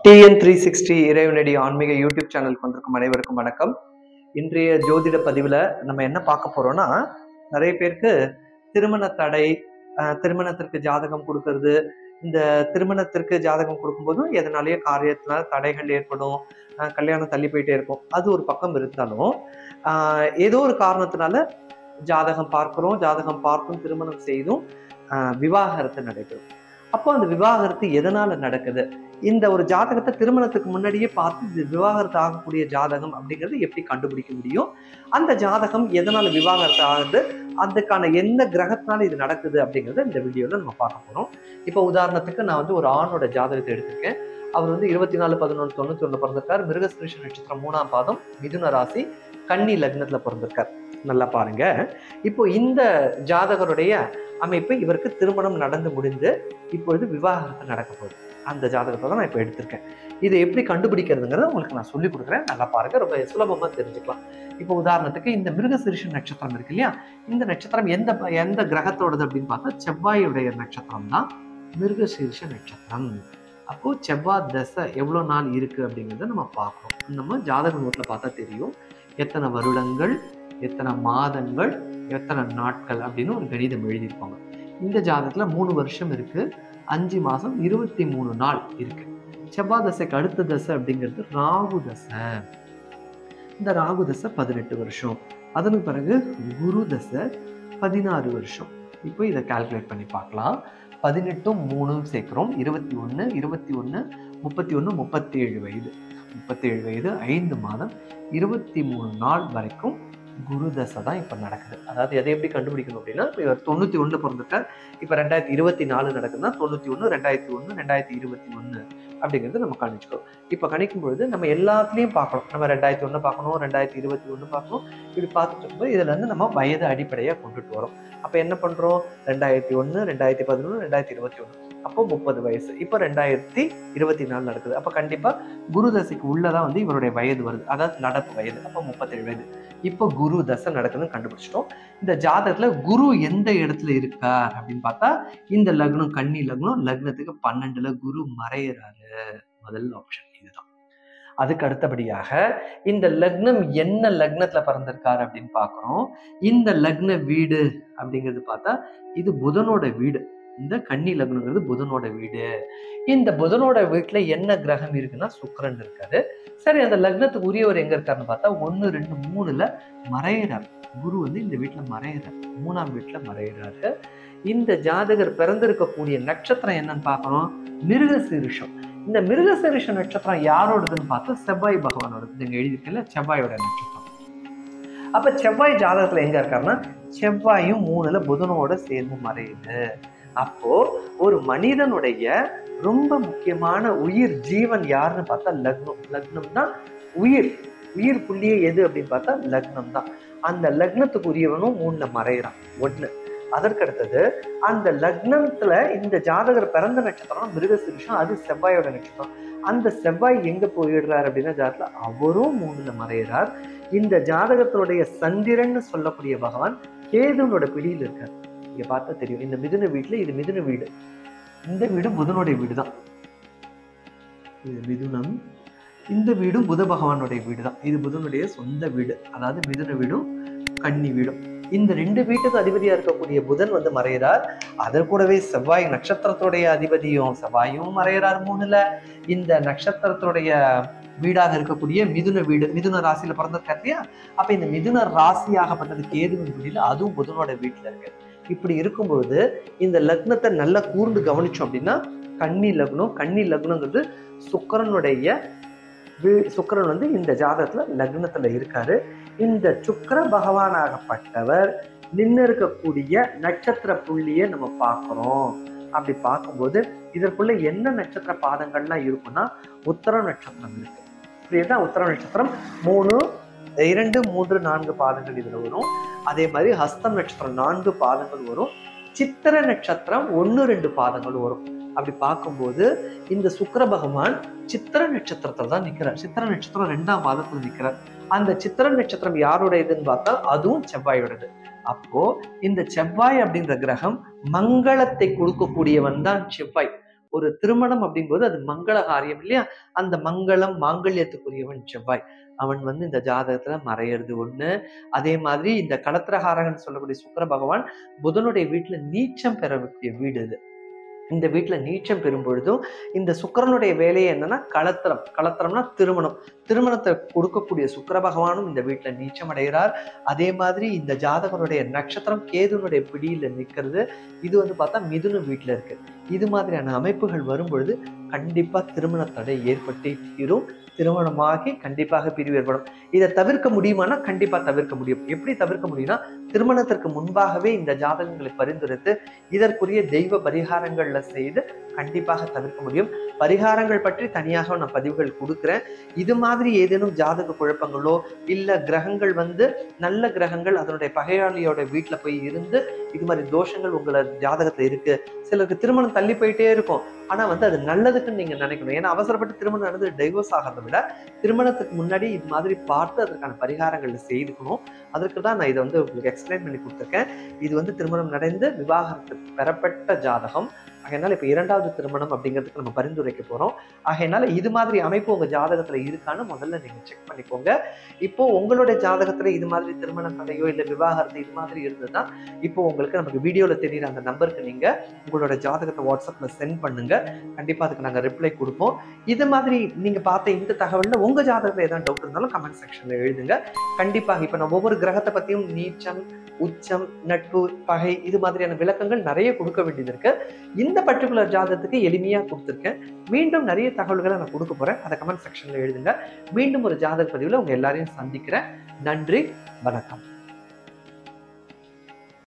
TN360 இறைவனடி ஆன்மீக YouTube சேனலுக்கு வந்திருக்கும் அனைவருக்கும் வணக்கம். இன்றைய ஜோதிட பதிவில் நம்ம என்ன பார்க்க போறோம்னா, நிறைய பேருக்கு திருமண தடை, திருமணத்திற்கு ஜாதகம் கொடுக்கறது, இந்த திருமணத்திற்கு ஜாதகம் கொடுக்கும்போதும் எதனாலேயே காரியத்தினால தடைகள் ஏற்படும், கல்யாணம் தள்ளி போயிட்டே இருக்கும். அது ஒரு பக்கம் இருந்தாலும் ஏதோ ஒரு காரணத்தினால ஜாதகம் பார்க்கிறோம், ஜாதகம் பார்த்தும் திருமணம் செய்தும் விவாகரத்து நடைபெறும். அப்போ அந்த விவாகரத்து எதனால நடக்குது? இந்த ஒரு ஜாதகத்தை திருமணத்துக்கு முன்னாடியே பார்த்து இது விவாகரத்து ஆகக்கூடிய ஜாதகம் அப்படிங்கிறது எப்படி கண்டுபிடிக்க முடியும்? அந்த ஜாதகம் எதனால விவாகரத்து ஆகுது, அதுக்கான எந்த கிரகத்தினால இது நடக்குது அப்படிங்கிறத இந்த வீடியோல நம்ம பார்க்க போறோம். இப்போ உதாரணத்துக்கு நான் ஒரு ஆணோட ஜாதகத்தை எடுத்திருக்கேன். அவர் 24/11/91 பிறந்திருக்கார். மிருகசீரிஷ நட்சத்திரம் 3ஆம் பாதம், மிதுன ராசி, கன்னி லக்னத்துல பிறந்திருக்கார். நல்லா பாருங்க. இப்போ இந்த ஜாதகருடைய அமைப்பு, இவருக்கு திருமணம் நடந்து முடிந்து இப்பொழுது விவாகரத்து நடக்க போகுது. அந்த ஜாதகத்தை தான் நான் இப்போ எடுத்திருக்கேன். இதை எப்படி கண்டுபிடிக்கிறதுங்கிறத உங்களுக்கு நான் சொல்லி கொடுக்குறேன். நல்லா பாருங்க, ரொம்ப சுலபமா தெரிஞ்சுக்கலாம். இப்போ உதாரணத்துக்கு இந்த மிருகசீரிஷ நட்சத்திரம் இருக்கு இல்லையா, இந்த நட்சத்திரம் எந்த கிரகத்தோடது அப்படின்னு பார்த்தா செவ்வாயுடைய நட்சத்திரம் தான் மிருகசீரிஷ நட்சத்திரம். அப்போ செவ்வாய் தசை எவ்வளவு நாள் இருக்கு அப்படிங்கிறத நம்ம பார்க்கணும். நம்ம ஜாதக நோட்ல பார்த்தா தெரியும் எத்தனை வருடங்கள், எத்தனை மாதங்கள், எத்தனை நாட்கள் அப்படின்னு ஒரு கணிதம் எழுதியிருப்பாங்க. இந்த ஜாதகத்துல 3 வருஷம் இருக்கு, 5 மாசம் 23 நாள் இருக்கு. செவ்வாய் தசைக்கு அடுத்த தசை அப்படிங்கிறது ராகு தசை. இந்த ராகு தசை 18 வருஷம். அதன் பிறகு குரு தசை 16 வருஷம். இப்போ இதை கால்குலேட் பண்ணி பார்க்கலாம். 18ம் 3ம் சேர்க்கிறோம், 21, 21, 31, 37 வயது. 37 வயது, 5 மாதம் 23 நாள் வரைக்கும் குரு தசை தான் இப்ப நடக்குது. அதாவது எதை எப்படி கண்டுபிடிக்கணும் அப்படின்னா, இவர் 91 பிறந்திருக்கார், இப்ப 2024 நடக்குதுன்னா 91, 2001, 2021 அப்படிங்கிறது நம்ம கணிச்சுக்கிறோம். இப்ப கணிக்கும் பொழுது நம்ம எல்லாத்துலயும் பார்க்கணும். நம்ம 2001 பார்க்கணும், 2021 பார்க்கணும். இப்படி பார்த்துட்டு இருக்கும்போது இதுல இருந்து நம்ம வயது அடிப்படையா கொண்டுட்டு வரோம். அப்ப என்ன பண்றோம், 2001, 2011, 2021, அப்போ 30 வயசு. இப்போ 2024 நடக்குது. அப்ப கண்டிப்பா குரு தசைக்கு உள்ளதான் இவருடைய வயது வருது, அதாவது நடப்பு வயது. அப்ப 37 வயது. இப்போ குரு தசை நடக்குதுன்னு கண்டுபிடிச்சிட்டோம். இந்த ஜாதகத்துல குரு எந்த இடத்துல இருக்கார் அப்படின்னு பார்த்தா, இந்த லக்னம் கன்னி லக்னம், லக்னத்துக்கு 12ல குரு மறையிறாரு. முதல் ஆப்ஷன் இதுதான். அதுக்கு அடுத்தபடியாக இந்த லக்னம் என்ன லக்னத்துல பிறந்திருக்காரு அப்படின்னு பார்க்கிறோம். இந்த லக்ன வீடு அப்படிங்கிறது பார்த்தா இது புதனோட வீடு. இந்த கன்னி லக்னங்கிறது புதனோட வீடு. இந்த புதனோட வீட்டுல என்ன கிரகம் இருக்குன்னா சுக்கிரன் இருக்காரு. சரி, அந்த லக்னத்துக்கு உரியவர் எங்க இருக்காருன்னு பார்த்தா 1, 2, 3ல மறையிறார். குரு இந்த வீட்டுல மறையிறார், 3ஆம் வீட்டுல மறையிறாரு. இந்த ஜாதகர் பிறந்திருக்கக்கூடிய நட்சத்திரம் என்னன்னு பார்க்கணும், மிருகசீரிஷம். இந்த மிருகசீரிஷ நட்சத்திரம் யாரோடதுன்னு பார்த்தா செவ்வாய் பகவானோடது. நீங்க எழுதிருக்கல, செவ்வாயோட நட்சத்திரம். அப்ப செவ்வாய் ஜாதகத்துல எங்க இருக்காருன்னா, செவ்வாயும் 3ல புதனோட சேர்ந்து மறையுது. அப்போ ஒரு மனிதனுடைய ரொம்ப முக்கியமான உயிர் ஜீவன் யாருன்னு பார்த்தா லக்னம். லக்னம் தான் உயிர் புள்ளியே எது அப்படின்னு பார்த்தா லக்னம் தான். அந்த லக்னத்துக்கு உரியவனும் 3ல மறையிறான். 1. அதற்கடுத்தது அந்த லக்னத்துல இந்த ஜாதகர் பிறந்த நட்சத்திரம் மிருகசீரிஷம், அது செவ்வாயோட நட்சத்திரம். அந்த செவ்வாய் எங்க போயிடுறாரு அப்படின்னா ஜாதகத்துல அவரும் 3ல மறையிறார். இந்த ஜாதகத்தினுடைய சந்திரன் சொல்லக்கூடிய பகவான் கேதுனோட பிடியில் இருக்கார். இங்க பார்த்தா தெரியும், இந்த மிதுன வீட்டுல இது மிதுன வீடு, இந்த வீடு புதனுடைய வீடு தான். இது மிதுனம், இந்த வீடும் புத பகவானுடைய வீடு தான். இது புதனுடைய சொந்த வீடு, அதாவது மிதுன வீடும் கன்னி வீடும். இந்த 2 வீட்டுக்கு அதிபதியா இருக்கக்கூடிய புதன் மறையிறார். அதற்கு கூடவே செவ்வாய் நட்சத்திரத்துடைய அதிபதியும் செவ்வாயும் மறையிறார் 3ல. இந்த நட்சத்திரத்துடைய வீடாக இருக்கக்கூடிய மிதுன வீடு, மிதுன ராசியில பிறந்திருக்காரு இல்லையா, அப்ப இந்த மிதுன ராசியாகப்பட்டது கேதுவின் வீடுல, அதுவும் புதனோட வீட்டுல இருக்கு. இப்படி இருக்கும்போது இந்த லக்னத்தை நல்லா கூர்ந்து கவனிச்சோம் அப்படின்னா, கன்னி லக்னம், கன்னி லக்னங்கிறது சுக்கிரனுடைய சுக்கிரன் இந்த ஜாதகத்துல லக்னத்துல இருக்காரு. இந்த சுக்கிர பகவானாகப்பட்டவர் நின்று இருக்கக்கூடிய நட்சத்திர புள்ளியை நம்ம பார்க்கிறோம். அப்படி பார்க்கும்போது இதற்குள்ள என்ன நட்சத்திர பாதங்கள்லாம் இருக்குன்னா, உத்தர நட்சத்திரம் இருக்கு. இப்படிதான் உத்தர நட்சத்திரம் 3, 2, 3, 4 பாதங்கள் இதுல வரும். அதே மாதிரி ஹஸ்தம் நட்சத்திரம் 4 பாதங்கள் வரும். சித்திர நட்சத்திரம் 1, 2 பாதங்கள் வரும். அப்படி பார்க்கும்போது இந்த சுக்கிர பகவான் சித்திர நட்சத்திரத்துல தான் நிக்கிறார். சித்திர நட்சத்திரம் 2ஆம் பாதத்துல நிக்கிறார். அந்த சித்திர நட்சத்திரம் யாரோட இதுன்னு பார்த்தா அதுவும் செவ்வாயோடது. அப்போ இந்த செவ்வாய் அப்படின்ற கிரகம் மங்களத்தை கொடுக்கக்கூடியவன் தான் செவ்வாய். ஒரு திருமணம் அப்படிங்கும்போது அது மங்கள காரியம் இல்லையா? அந்த மங்களம் மாங்கல்யத்துக்குரியவன் செவ்வாய். அவன் இந்த இந்த ஜாதகத்துல மறையிறது ஒண்ணு. அதே மாதிரி இந்த களத்திரகாரகன் சொல்லக்கூடிய சுக்கிர பகவான் புதனுடைய வீட்டுல நீச்சம் பெறக்கூடிய வீடு இது. இந்த வீட்டுல நீச்சம் பெறும் பொழுதும் இந்த சுக்கிரனுடைய வேலையை என்னன்னா களத்திரம். களத்திரம்னா திருமணம். திருமணத்தை கொடுக்கக்கூடிய சுக்கிர பகவானும் இந்த வீட்டுல நீச்சம் அடைகிறார். அதே மாதிரி இந்த ஜாதகனுடைய நட்சத்திரம் கேதுனுடைய பிடியில நிக்கிறது. இது பார்த்தா மிதுன வீட்டுல இருக்கு. இது மாதிரியான அமைப்புகள் வரும் பொழுது கண்டிப்பா திருமண தடை ஏற்பட்டே தீரும். திருமணமாகி கண்டிப்பாக பிரிவு ஏற்படும். இதை தவிர்க்க முடியுமானா கண்டிப்பா தவிர்க்க முடியும். எப்படி தவிர்க்க முடியும்னா திருமணத்திற்கு முன்பாகவே இந்த ஜாதகங்களை பரிந்துரைத்து இதற்குரிய தெய்வ பரிகாரங்கள்ல செய்து கண்டிப்பாக தவிர்க்க முடியும். பரிகாரங்கள் பற்றி தனியாக நான் பதிவுகள் கொடுக்குறேன். இது மாதிரி ஏதேனும் ஜாதக குழப்பங்களோ இல்ல கிரகங்கள் நல்ல கிரகங்கள் அதனுடைய பகையாளியோட வீட்டுல போய் இருந்து இது மாதிரி தோஷங்கள் உங்களோட ஜாதகத்துல இருக்கு. சிலருக்கு திருமணம் தள்ளி போயிட்டே இருக்கும். ஆனா அது நல்லதுக்குன்னு நீங்க நினைக்கணும். ஏன்னா அவசரப்பட்டு திருமணம் நடந்து டைவர்ஸ் ஆகிறத விட திருமணத்துக்கு முன்னாடி இது மாதிரி பார்த்து அதற்கான பரிகாரங்களை செய்துக்கணும். அதற்கு தான் நான் இதை உங்களுக்கு எக்ஸ்பிளைன் பண்ணி கொடுத்துருக்கேன். இது திருமணம் நடந்து விவாகரத்து பெறப்பட்ட ஜாதகம். ஆகையினால இப்ப 2வது திருமணம் அப்படிங்கிறதுக்கு நம்ம பரிந்துரைக்க போறோம். ஆகையினால இது மாதிரி அமைப்பு உங்க ஜாதகத்துல இருக்கான்னு முதல்ல நீங்க செக் பண்ணிக்கோங்க. இப்போ உங்களுடைய ஜாதகத்துல இது மாதிரி திருமண தடையோ இல்ல விவாகரத்து இது மாதிரி இருந்ததுன்னா இப்போ உங்களுக்கு நமக்கு வீடியோல தெரியுற அந்த நம்பருக்கு நீங்க உங்களோட ஜாதகத்தை வாட்ஸ்அப்ல சென்ட் பண்ணுங்க. கண்டிப்பா அதுக்கு நாங்க ரிப்ளை கொடுப்போம். இது மாதிரி நீங்க பார்த்த இந்த தகவல்ல உங்க ஜாதகத்துல ஏதாவது டவுட் இருந்தாலும் கமெண்ட் செக்ஷன்ல எழுதுங்க. கண்டிப்பாக இப்ப நான் ஒவ்வொரு கிரகத்தை பத்தியும் நீச்சம், உச்சம், நட்பு, பகை இது மாதிரியான விளக்கங்கள் நிறைய கொடுக்க வேண்டியது இருக்கு. இந்த பர்டிகுலர் ஜாதகத்துக்கு எளிமையா கொடுத்துருக்கேன். மீண்டும் நிறைய தகவல்களை நான் கொடுக்க போறேன். அதை கமெண்ட் செக்ஷன்ல எழுதுங்க. மீண்டும் ஒரு ஜாதக பதிவுல உங்க எல்லாரையும் சந்திக்கிறேன். நன்றி, வணக்கம்.